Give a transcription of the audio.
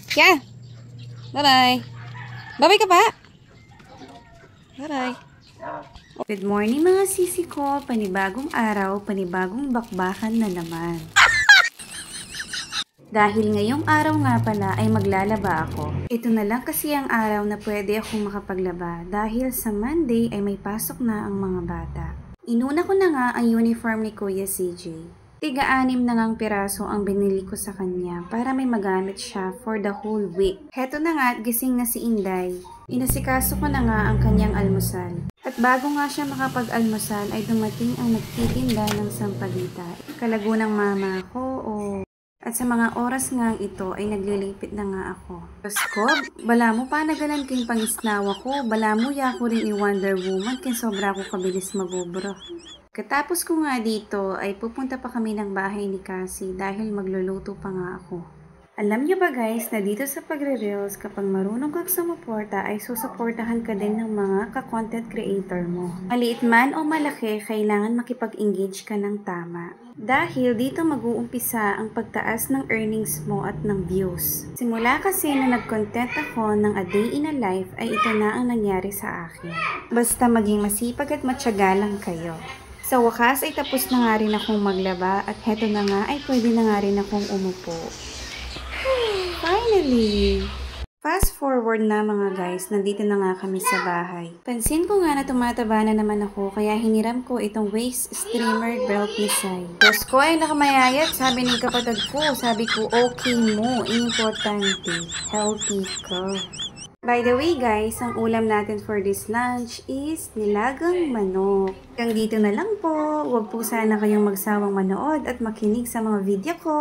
Kya? Bye-bye. Bye-bye ka pa? Bye-bye. Good morning mga sisi ko. Panibagong araw, panibagong bakbakan na naman. Dahil ngayong araw nga pala ay maglalaba ako. Ito na lang kasi ang araw na pwede akong makapaglaba dahil sa Monday ay may pasok na ang mga bata. Inuna ko na nga ang uniform ni Kuya CJ. Tiga-anim na ngang piraso ang binili ko sa kanya para may magamit siya for the whole week. Heto na nga at gising na si Inday. Inasikaso ko na nga ang kanyang almusal. At bago nga siya makapag-almusal ay dumating ang nagtitinda ng sampagita. Kalago ng mama ko At sa mga oras nga ito ay naglilipit na nga ako. Kob, bala mo pa nagalan king pangisnawa ko, bala mo ya ko rin i-Wonder Woman kin sobra ko kabilis magubro. Katapos ko nga dito ay pupunta pa kami ng bahay ni Cassie dahil magluluto pa nga ako. Alam niyo ba guys na dito sa pagre-reels kapag marunong kang sumuporta ay susuportahan ka din ng mga ka-content creator mo. Maliit man o malaki, kailangan makipag-engage ka ng tama. Dahil dito mag-uumpisa ang pagtaas ng earnings mo at ng views. Simula kasi na nag-content ako ng a day in a life ay ito na ang nangyari sa akin. Basta maging masipag at matyaga lang kayo. Sa wakas ay tapos na nga rin akong maglaba at heto na nga ay pwede na nga rin akong umupo. Finally! Fast forward na mga guys, nandito na nga kami sa bahay. Pansin ko nga na tumataba na naman ako kaya hiniram ko itong waist streamer belt ni Sai. Diyos ko ay nakamayayat, sabi ng kapatid ko, sabi ko okay mo, importante, healthy ka. By the way guys, ang ulam natin for this lunch is nilagang manok. Hanggang dito na lang po, huwag po sana kayong magsawang manood at makinig sa mga video ko.